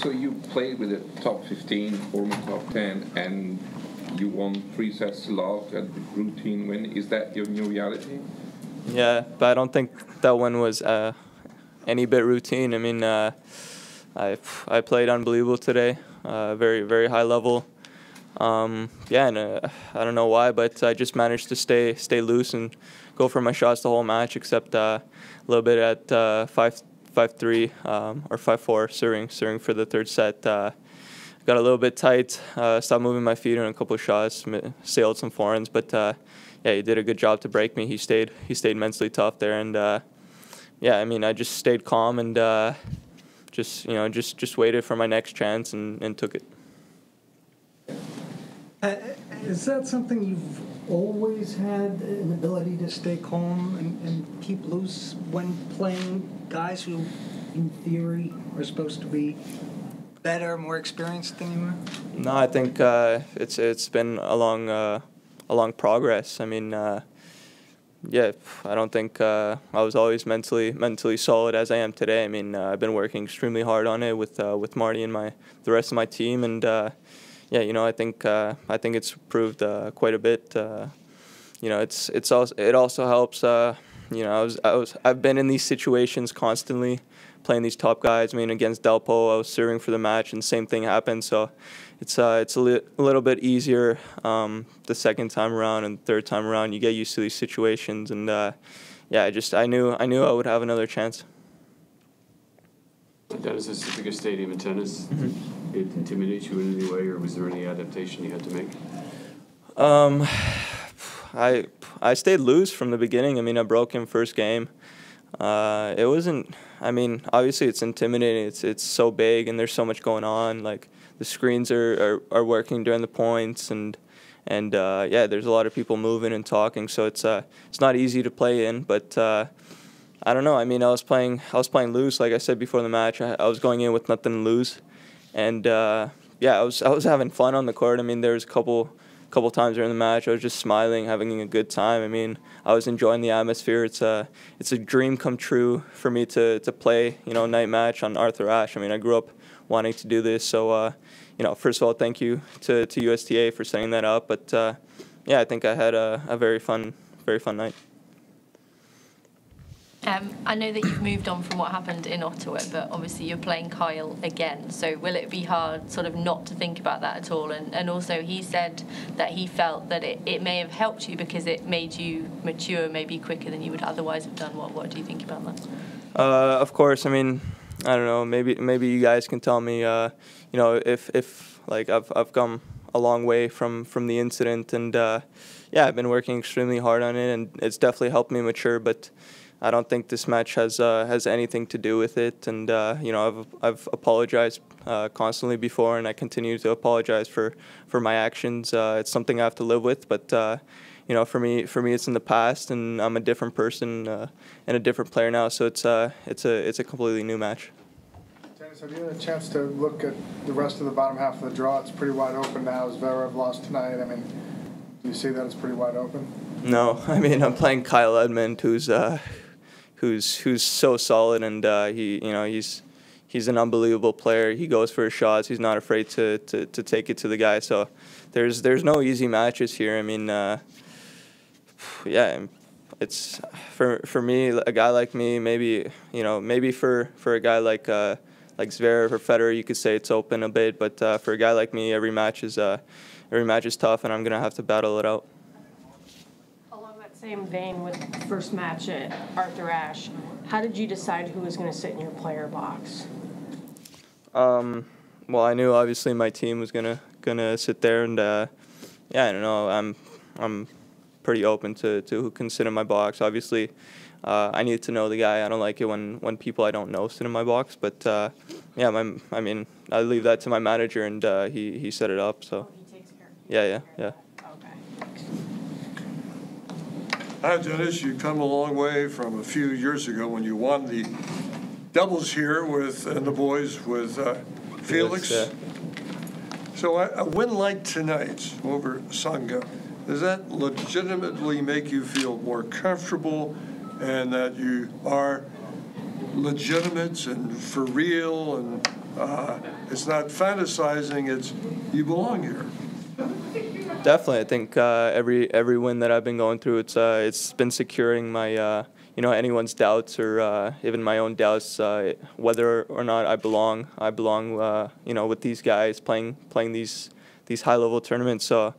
So you played with the top 15, former top 10, and you won 3 sets to love and routine win. Is that your new reality? Yeah, but I don't think that one was any bit routine. I mean, I played unbelievable today, very, very high level. Yeah, and I don't know why, but I just managed to stay loose and go for my shots the whole match, except a little bit at 5-3 or 5-4 serving for the third set. Got a little bit tight, stopped moving my feet on a couple of shots, sailed some forehands, but yeah, he did a good job to break me. He stayed mentally tough there, and yeah, I mean, I just stayed calm and just waited for my next chance and took it. Is that something you've always had, an ability to stay calm and keep loose when playing guys who, in theory, are supposed to be better, more experienced than you are? No, I think it's been a long progress. I mean, yeah, I don't think I was always mentally solid as I am today. I mean, I've been working extremely hard on it with Marty and the rest of my team, and yeah, I think it's improved quite a bit. It also helps. I've been in these situations constantly, playing these top guys. I mean, against Delpo, I was serving for the match, and the same thing happened. So it's a little bit easier the second time around and third time around. You get used to these situations, and yeah, I knew I would have another chance. Denis, this is the biggest stadium in tennis. Mm-hmm. It intimidates you in any way, or was there any adaptation you had to make? I stayed loose from the beginning. I mean, I broke him first game. It wasn't. I mean, obviously it's intimidating. It's so big and there's so much going on. Like the screens are working during the points and yeah, there's a lot of people moving and talking. So it's not easy to play in. But I don't know. I mean, I was playing loose. Like I said before the match, I was going in with nothing to lose, and yeah, I was having fun on the court. I mean, there was a couple times during the match I was just smiling, having a good time. I mean, I was enjoying the atmosphere. It's a dream come true for me to play, night match on Arthur Ashe. I mean, I grew up wanting to do this. So, first of all, thank you to USTA for setting that up. But yeah, I think I had a very fun night. I know that you've moved on from what happened in Ottawa, but obviously you're playing Kyle again. So will it be hard sort of not to think about that at all? And also he said that he felt that it may have helped you because it made you mature maybe quicker than you would otherwise have done. What do you think about that? Of course. I mean, I don't know. Maybe you guys can tell me, if like I've come a long way from the incident, and yeah, I've been working extremely hard on it, and it's definitely helped me mature. But I don't think this match has anything to do with it, and I've apologized constantly before, and I continue to apologize for my actions. It's something I have to live with, but for me it's in the past, and I'm a different person and a different player now. So it's a completely new match. Denis, have you had a chance to look at the rest of the bottom half of the draw? It's pretty wide open now. Zverev lost tonight. I mean, do you see that it's pretty wide open? No, I mean I'm playing Kyle Edmund, who's so solid, and he's an unbelievable player. He goes for his shots. He's not afraid to take it to the guy. So there's no easy matches here. I mean, yeah, it's for me, a guy like me, maybe for a guy like Zverev or Federer, you could say it's open a bit. But for a guy like me, every match is tough, and I'm gonna have to battle it out. Same vein with the first match at Arthur Ashe, how did you decide who was going to sit in your player box? Well, I knew obviously my team was gonna sit there, and yeah, I don't know. I'm pretty open to who can sit in my box. Obviously, I need to know the guy. I don't like it when people I don't know sit in my box. But yeah, I mean, I leave that to my manager, and he set it up. So. Oh, he takes care of it. Yeah. Hi, Denis. You've come a long way from a few years ago when you won the doubles here and the boys with Felix. Yeah. So a win like tonight over Sangha, does that legitimately make you feel more comfortable and that you are legitimate and for real and It's not fantasizing, it's you belong here. Definitely, I think every win that I've been going through, it's been securing my anyone's doubts or even my own doubts, whether or not I belong. I belong with these guys playing these high level tournaments. So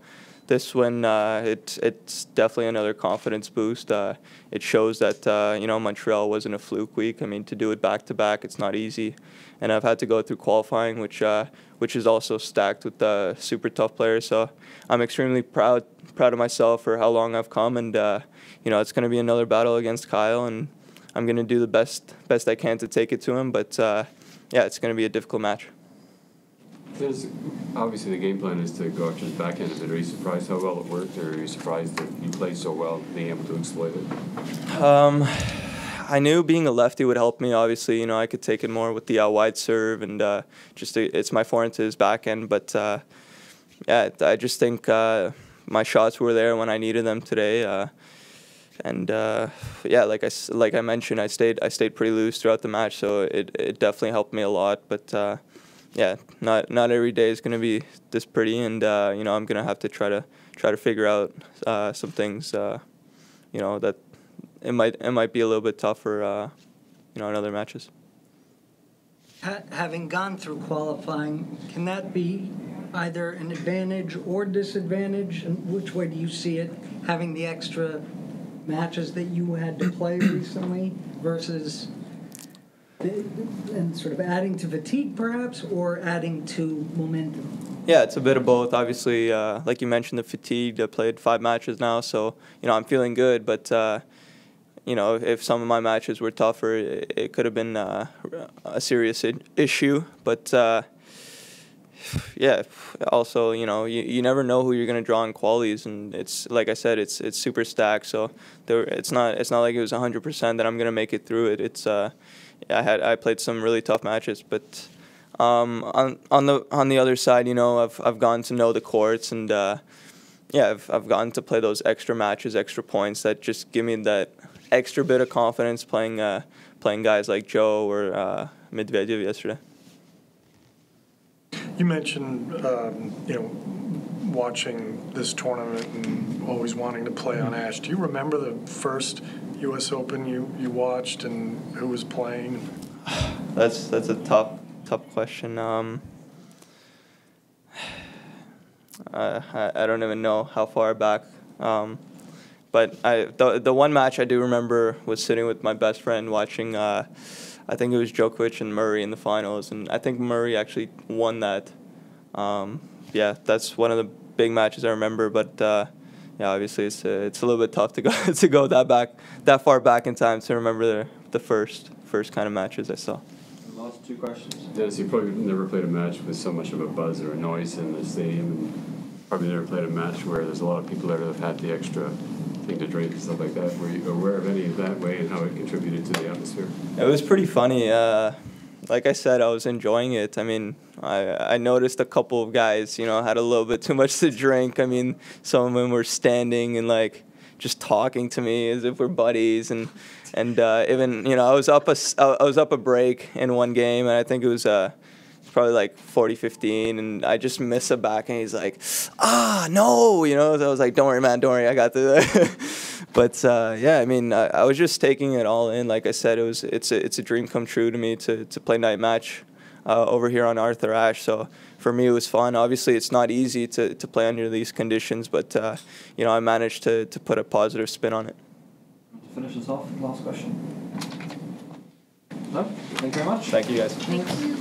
this win, it's definitely another confidence boost. It shows that Montreal wasn't a fluke week. I mean, to do it back to back, it's not easy, and I've had to go through qualifying, which is also stacked with super tough players. So I'm extremely proud of myself for how long I've come, and it's going to be another battle against Kyle, and I'm going to do the best I can to take it to him. But it's going to be a difficult match. Obviously, the game plan is to go after his backhand. Are you surprised how well it worked, or are you surprised that you played so well, being able to exploit it? I knew being a lefty would help me. Obviously, I could take it more with the wide serve, and it's my forehand to his backhand. But I just think my shots were there when I needed them today. Like I mentioned, I stayed pretty loose throughout the match, so it definitely helped me a lot. But not every day is going to be this pretty, and I'm going to have to try to figure out some things, that it might be a little bit tougher, in other matches. Having gone through qualifying, can that be either an advantage or disadvantage? And which way do you see it, having the extra matches that you had to play recently versus and sort of adding to fatigue perhaps, or adding to momentum? Yeah, it's a bit of both. Obviously, like you mentioned, the fatigue. I played 5 matches now, so I'm feeling good. But if some of my matches were tougher, it could have been a serious issue. But also you never know who you're going to draw in qualies, and it's like I said, it's super stacked. So it's not like it was 100% that I'm going to make it through it. I played some really tough matches, but on the other side, I've gotten to know the courts, and I've gotten to play those extra matches, extra points that just give me that extra bit of confidence playing guys like Joe or Medvedev yesterday. You mentioned watching this tournament and always wanting to play on Ash. Do you remember the first U.S. Open you watched and who was playing? That's a tough question. I don't even know how far back. But the one match I do remember was sitting with my best friend watching. I think it was Djokovic and Murray in the finals, and I think Murray actually won that. That's one of the big matches I remember. But obviously it's a little bit tough to go that far back in time to remember the first kind of matches I saw. Last 2 questions. Dennis, you probably never played a match with so much of a buzz or a noise in the stadium, and probably never played a match where there's a lot of people there that have had the extra thing to drink and stuff like that. Were you aware of any of that way and how it contributed to the atmosphere? It was pretty funny. Like I said, I was enjoying it. I mean, I noticed a couple of guys, had a little bit too much to drink. I mean, some of them were standing and just talking to me as if we're buddies, and even I was up a break in one game, and I think it was probably 40-15, and I just missed a back, and he's like, no, so I was like, don't worry, man, don't worry, I got this. But I mean, I was just taking it all in. Like I said, it's a dream come true to me to play night match over here on Arthur Ashe. So for me, it was fun. Obviously, it's not easy to play under these conditions, but I managed to put a positive spin on it. To finish us off, last question. No? Thank you very much. Thank you, guys. Thank you.